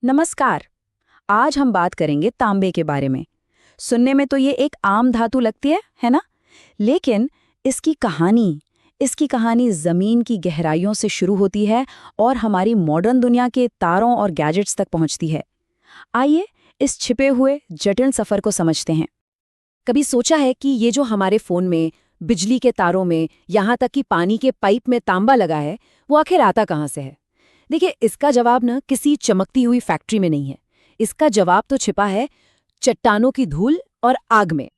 नमस्कार। आज हम बात करेंगे तांबे के बारे में। सुनने में तो ये एक आम धातु लगती है ना? लेकिन इसकी कहानी जमीन की गहराइयों से शुरू होती है और हमारी मॉडर्न दुनिया के तारों और गैजेट्स तक पहुंचती है। आइए इस छिपे हुए जटिल सफर को समझते हैं। कभी सोचा है कि ये जो हमारे फोन में, बिजली के तारों में, यहाँ तक कि पानी के पाइप में तांबा लगा है, वो आखिर आता कहाँ से है? देखिए, इसका जवाब ना किसी चमकती हुई फैक्ट्री में नहीं है। इसका जवाब तो छिपा है चट्टानों की धूल और आग में।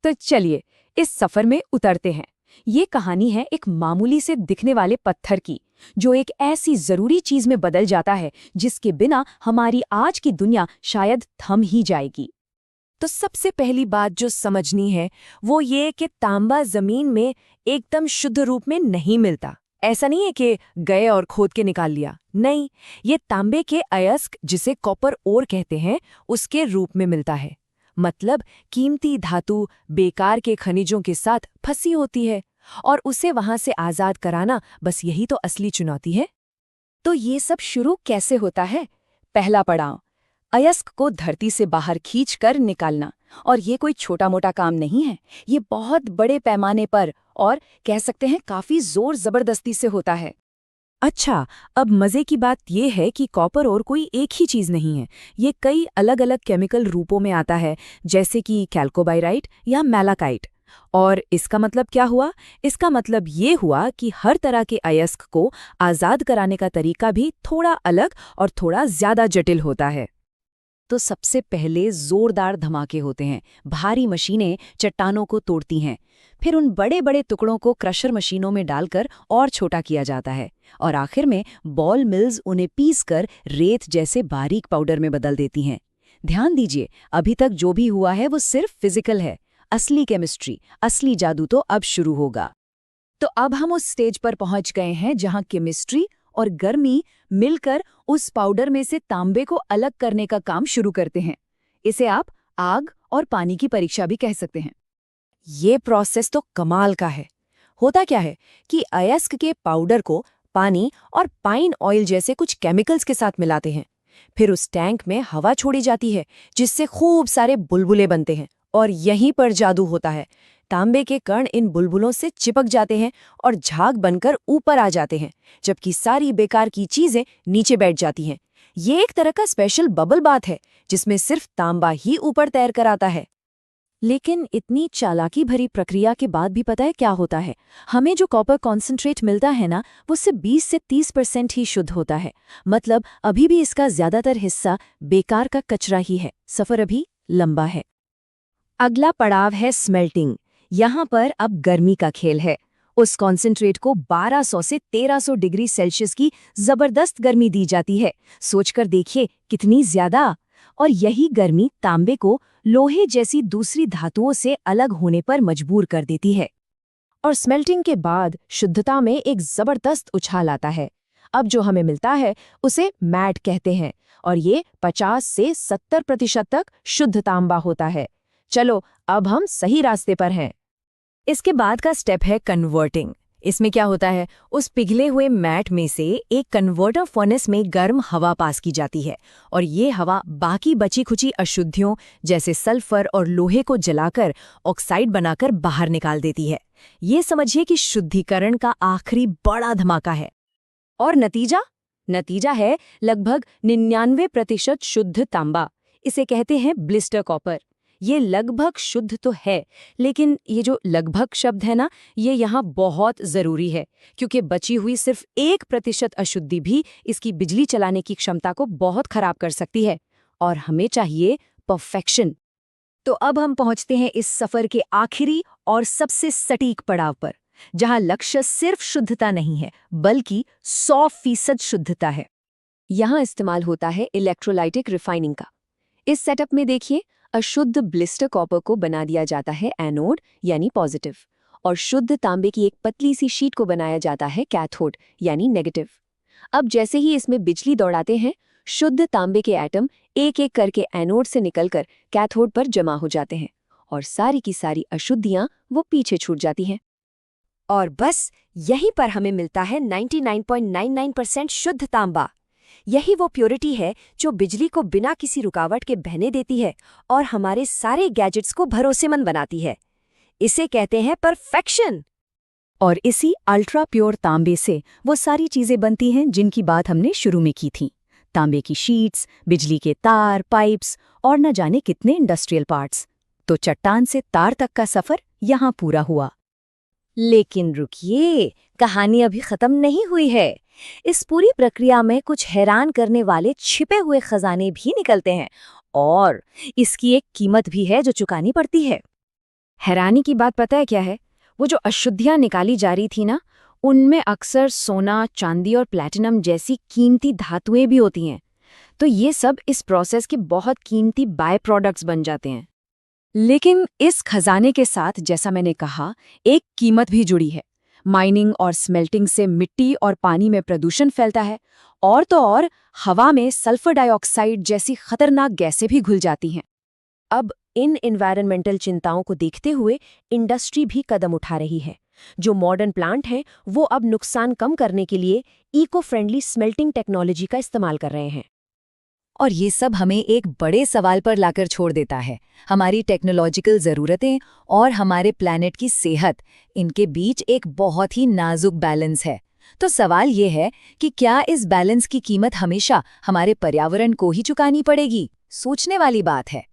तो चलिए इस सफर में उतरते हैं। ये कहानी है एक मामूली से दिखने वाले पत्थर की, जो एक ऐसी जरूरी चीज में बदल जाता है जिसके बिना हमारी आज की दुनिया शायद थम ही जाएगी। तो सबसे पहली बात जो समझनी है वो ये कि तांबा जमीन में एकदम शुद्ध रूप में नहीं मिलता। ऐसा नहीं है कि गए और खोद के निकाल लिया, नहीं, ये तांबे के अयस्क, जिसे कॉपर ओर कहते हैं, उसके रूप में मिलता है। मतलब कीमती धातु बेकार के खनिजों के साथ फंसी होती है, और उसे वहां से आजाद कराना, बस यही तो असली चुनौती है। तो ये सब शुरू कैसे होता है? पहला पड़ाव, अयस्क को धरती से बाहर खींचकर निकालना। और ये कोई छोटा मोटा काम नहीं है, ये बहुत बड़े पैमाने पर और कह सकते हैं काफी जोर जबरदस्ती से होता है। अच्छा, अब मजे की बात यह है कि कॉपर और कोई एक ही चीज नहीं है। ये कई अलग अलग केमिकल रूपों में आता है, जैसे कि कैल्कोबाइराइट या मैलाकाइट। और इसका मतलब क्या हुआ? इसका मतलब ये हुआ कि हर तरह के अयस्क को आजाद कराने का तरीका भी थोड़ा अलग और थोड़ा ज्यादा जटिल होता है। तो सबसे पहले जोरदार धमाके होते हैं। भारी मशीनें चट्टानों को तोड़ती हैं। फिर उन बड़े बड़े टुकड़ों को क्रशर मशीनों में डालकर और छोटा किया जाता है, और आखिर में बॉल मिल्स उन्हें पीसकर रेत जैसे बारीक पाउडर में बदल देती हैं। ध्यान दीजिए, अभी तक जो भी हुआ है वो सिर्फ फिजिकल है। असली केमिस्ट्री, असली जादू तो अब शुरू होगा। तो अब हम उस स्टेज पर पहुंच गए हैं जहां केमिस्ट्री और गर्मी मिलकर उस पाउडर में से तांबे को अलग करने का काम शुरू करते हैं। इसे आप आग और पानी की परीक्षा भी कह सकते हैं। ये प्रोसेस तो कमाल का है। होता क्या है कि अयस्क के पाउडर को पानी और पाइन ऑयल जैसे कुछ केमिकल्स के साथ मिलाते हैं। फिर उस टैंक में हवा छोड़ी जाती है, जिससे खूब सारे बुलबुले बनते हैं। और यहीं पर जादू होता है। तांबे के कण इन बुलबुलों से चिपक जाते हैं और झाग बनकर ऊपर आ जाते हैं, जबकि सारी बेकार की चीजें नीचे बैठ जाती हैं। ये एक तरह का स्पेशल बबल बाथ है, जिसमें सिर्फ तांबा ही ऊपर तैर कर आता है। लेकिन इतनी चालाकी भरी प्रक्रिया के बाद भी पता है क्या होता है? हमें जो कॉपर कॉन्सेंट्रेट मिलता है ना, वो सिर्फ 20 से 30% ही शुद्ध होता है। मतलब अभी भी इसका ज्यादातर हिस्सा बेकार का कचरा ही है। सफर अभी लंबा है। अगला पड़ाव है स्मेल्टिंग। यहाँ पर अब गर्मी का खेल है। उस कॉन्सेंट्रेट को 1200 से 1300 डिग्री सेल्सियस की जबरदस्त गर्मी दी जाती है। सोचकर देखिए कितनी ज्यादा। और यही गर्मी तांबे को लोहे जैसी दूसरी धातुओं से अलग होने पर मजबूर कर देती है। और स्मेल्टिंग के बाद शुद्धता में एक जबरदस्त उछाल आता है। अब जो हमें मिलता है उसे मैट कहते हैं, और ये 50 से 70% तक शुद्ध तांबा होता है। चलो, अब हम सही रास्ते पर हैं। इसके बाद का स्टेप है कन्वर्टिंग। इसमें क्या होता है? उस पिघले हुए मैट में से एक कन्वर्टर फर्नेस में गर्म हवा पास की जाती है, और ये हवा बाकी बची खुची अशुद्धियों जैसे सल्फर और लोहे को जलाकर ऑक्साइड बनाकर बाहर निकाल देती है। ये समझिए कि शुद्धिकरण का आखिरी बड़ा धमाका है। और नतीजा है लगभग 99% शुद्ध तांबा। इसे कहते हैं ब्लिस्टर कॉपर। ये लगभग शुद्ध तो है, लेकिन ये जो लगभग शब्द है ना, ये यहाँ बहुत जरूरी है, क्योंकि बची हुई सिर्फ 1% अशुद्धि भी इसकी बिजली चलाने की क्षमता को बहुत खराब कर सकती है। और हमें चाहिए परफेक्शन। तो अब हम पहुंचते हैं इस सफर के आखिरी और सबसे सटीक पड़ाव पर, जहां लक्ष्य सिर्फ शुद्धता नहीं है, बल्कि 100% शुद्धता है। यहाँ इस्तेमाल होता है इलेक्ट्रोलाइटिक रिफाइनिंग का। इस सेटअप में देखिए, अशुद्ध ब्लिस्टर कॉपर को बना दिया जाता है एनोड यानी पॉजिटिव, और शुद्ध तांबे की एक पतली सी शीट को बनाया जाता है कैथोड यानी नेगेटिव। अब जैसे ही इसमें बिजली दौड़ाते हैं, शुद्ध तांबे के एटम एक एक करके एनोड से निकलकर कैथोड पर जमा हो जाते हैं, और सारी की सारी अशुद्धियां वो पीछे छूट जाती हैं। और बस यहीं पर हमें मिलता है 99.99% शुद्ध तांबा। यही वो प्योरिटी है जो बिजली को बिना किसी रुकावट के बहने देती है और हमारे सारे गैजेट्स को भरोसेमंद बनाती है। इसे कहते हैं परफेक्शन। और इसी अल्ट्रा प्योर तांबे से वो सारी चीजें बनती हैं जिनकी बात हमने शुरू में की थी। तांबे की शीट्स, बिजली के तार, पाइप्स और न जाने कितने इंडस्ट्रियल पार्ट्स। तो चट्टान से तार तक का सफर यहाँ पूरा हुआ। लेकिन रुकिए, कहानी अभी खत्म नहीं हुई है। इस पूरी प्रक्रिया में कुछ हैरान करने वाले छिपे हुए खजाने भी निकलते हैं और इसकी एक कीमत भी है जो चुकानी पड़ती है। हैरानी की बात पता है क्या है? वो जो अशुद्धियां निकाली जा रही थी ना, उनमें अक्सर सोना, चांदी और प्लैटिनम जैसी कीमती धातुएं भी होती हैं। तो ये सब इस प्रोसेस के बहुत कीमती बाय प्रोडक्ट्स बन जाते हैं। लेकिन इस खजाने के साथ, जैसा मैंने कहा, एक कीमत भी जुड़ी है। माइनिंग और स्मेल्टिंग से मिट्टी और पानी में प्रदूषण फैलता है, और तो और हवा में सल्फर डाइऑक्साइड जैसी खतरनाक गैसें भी घुल जाती हैं। अब इन एनवायरमेंटल चिंताओं को देखते हुए इंडस्ट्री भी कदम उठा रही है। जो मॉडर्न प्लांट हैं वो अब नुकसान कम करने के लिए इको फ्रेंडली स्मेल्टिंग टेक्नोलॉजी का इस्तेमाल कर रहे हैं। और ये सब हमें एक बड़े सवाल पर लाकर छोड़ देता है। हमारी टेक्नोलॉजिकल ज़रूरतें और हमारे प्लैनेट की सेहत, इनके बीच एक बहुत ही नाजुक बैलेंस है। तो सवाल ये है कि क्या इस बैलेंस की कीमत हमेशा हमारे पर्यावरण को ही चुकानी पड़ेगी? सोचने वाली बात है।